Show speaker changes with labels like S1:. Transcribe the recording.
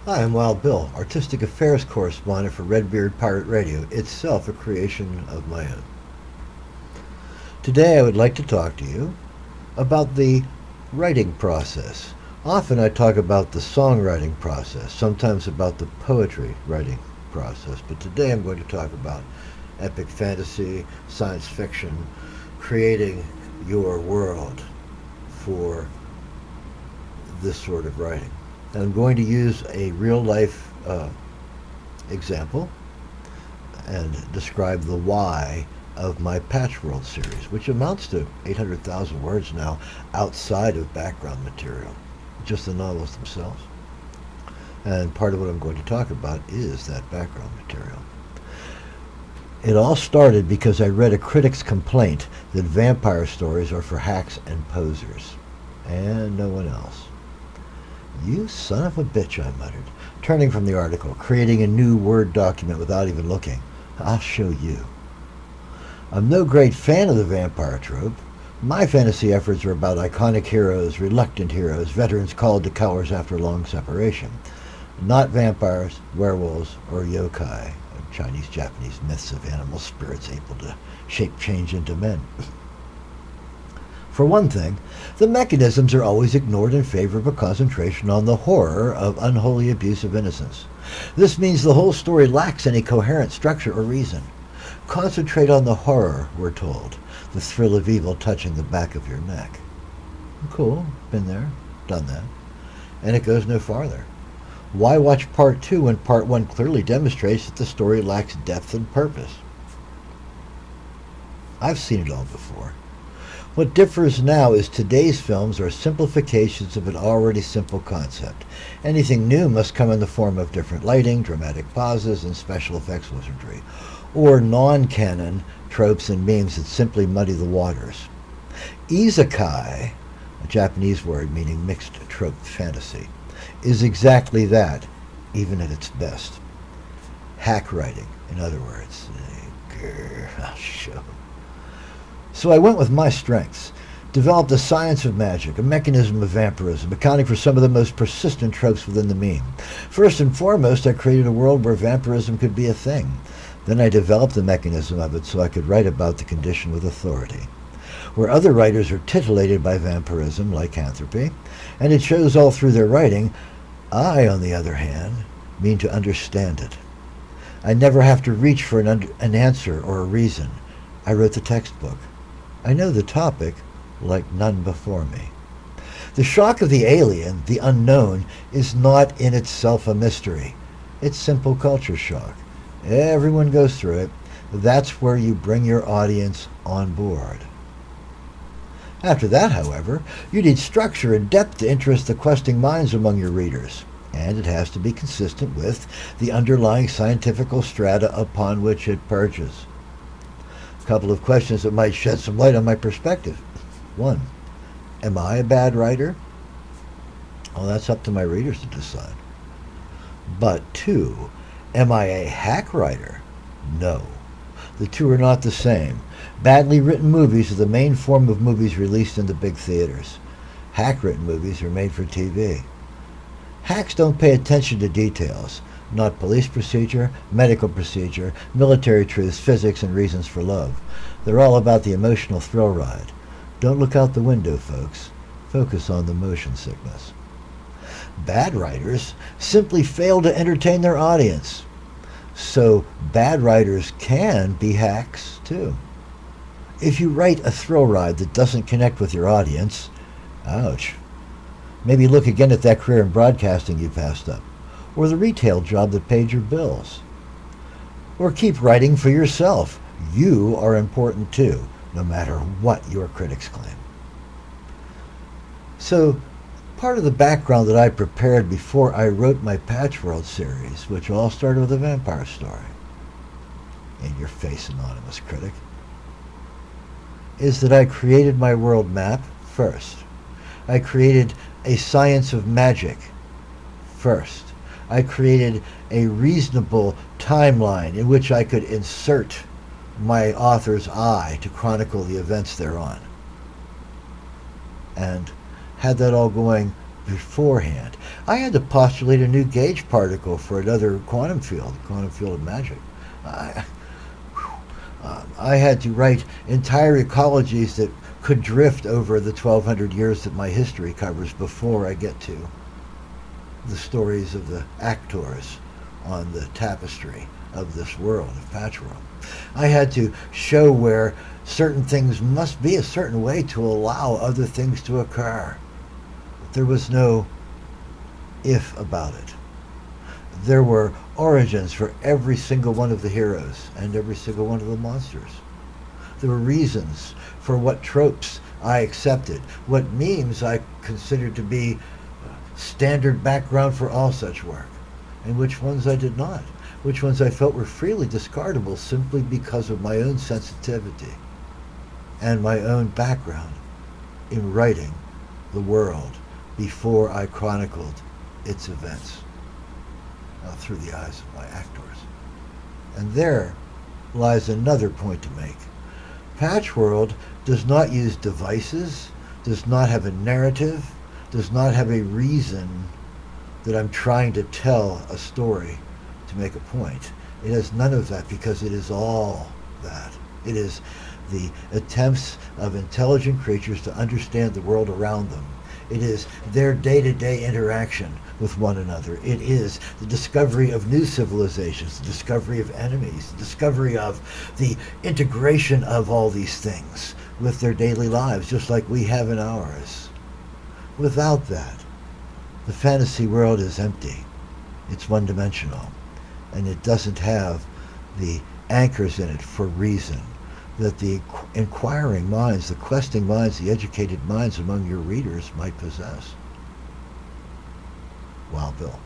S1: Hi, I'm Wild Bill, Artistic Affairs Correspondent for Redbeard Pirate Radio, itself a creation of my own. Today I would like to talk to you about the writing process. Often I talk about the songwriting process, sometimes about the poetry writing process, but today I'm going to talk about epic fantasy, science fiction, creating your world for this sort of writing. And I'm going to use a real life example and describe the why of my PatchWorld series, which amounts to 800,000 words now outside of background material, just the novels themselves. And part of what I'm going to talk about is that background material. It all started because I read a critic's complaint that vampire stories are for hacks and posers, and no one else. "You son of a bitch," I muttered, turning from the article, creating a new Word document without even looking. "I'll show you." I'm no great fan of the vampire trope. My fantasy efforts are about iconic heroes, reluctant heroes, veterans called to colors after long separation. Not vampires, werewolves, or yokai, Chinese, Japanese myths of animal spirits able to shape change into men. For one thing, the mechanisms are always ignored in favor of a concentration on the horror of unholy abuse of innocence. This means the whole story lacks any coherent structure or reason. Concentrate on the horror, we're told, the thrill of evil touching the back of your neck. Cool, been there, done that. And it goes no farther. Why watch part 2 when part 1 clearly demonstrates that the story lacks depth and purpose? I've seen it all before. What differs now is today's films are simplifications of an already simple concept. Anything new must come in the form of different lighting, dramatic pauses, and special effects wizardry, or non-canon tropes and memes that simply muddy the waters. Isekai, a Japanese word meaning mixed trope fantasy, is exactly that, even at its best. Hack writing, in other words. I'll show. So I went with my strengths, developed a science of magic, a mechanism of vampirism, accounting for some of the most persistent tropes within the meme. First and foremost, I created a world where vampirism could be a thing. Then I developed the mechanism of it so I could write about the condition with authority. Where other writers are titillated by vampirism, lycanthropy, and it shows all through their writing, I, on the other hand, mean to understand it. I never have to reach for an answer or a reason. I wrote the textbook. I know the topic like none before me. The shock of the alien, the unknown, is not in itself a mystery. It's simple culture shock. Everyone goes through it. That's where you bring your audience on board. After that, however, you need structure and depth to interest the questing minds among your readers, and it has to be consistent with the underlying scientific strata upon which it perches. A couple of questions that might shed some light on my perspective. 1. Am I a bad writer? Well, that's up to my readers to decide. But 2. Am I a hack writer? No. The two are not the same. Badly written movies are the main form of movies released in the big theaters. Hack-written movies are made for TV. Hacks don't pay attention to details. Not police procedure, medical procedure, military truths, physics, and reasons for love. They're all about the emotional thrill ride. Don't look out the window, folks. Focus on the motion sickness. Bad writers simply fail to entertain their audience. So bad writers can be hacks, too. If you write a thrill ride that doesn't connect with your audience, ouch. Maybe look again at that career in broadcasting you passed up, or the retail job that paid your bills. Or keep writing for yourself. You are important too, no matter what your critics claim. So, part of the background that I prepared before I wrote my PatchWorld series, which all started with a vampire story, in your face, anonymous critic, is that I created my world map first. I created a science of magic first. I created a reasonable timeline in which I could insert my author's eye to chronicle the events thereon. And had that all going beforehand. I had to postulate a new gauge particle for another quantum field, the quantum field of magic. I, I had to write entire ecologies that could drift over the 1,200 years that my history covers before I get to the stories of the actors on the tapestry of this world, of PatchWorld. I had to show where certain things must be a certain way to allow other things to occur. There was no if about it. There were origins for every single one of the heroes and every single one of the monsters. There were reasons for what tropes I accepted, what memes I considered to be standard background for all such work, and which ones I did not, which ones I felt were freely discardable simply because of my own sensitivity and my own background in writing the world before I chronicled its events through the eyes of my actors. And there lies another point to make. PatchWorld does not use devices, does not have a narrative, does not have a reason that I'm trying to tell a story to make a point. It has none of that because it is all that. It is the attempts of intelligent creatures to understand the world around them. It is their day-to-day interaction with one another. It is the discovery of new civilizations, the discovery of enemies, the discovery of the integration of all these things with their daily lives, just like we have in ours. Without that, the fantasy world is empty. It's one-dimensional, and it doesn't have the anchors in it for reason that the inquiring minds, the questing minds, the educated minds among your readers might possess. Wow, Bill.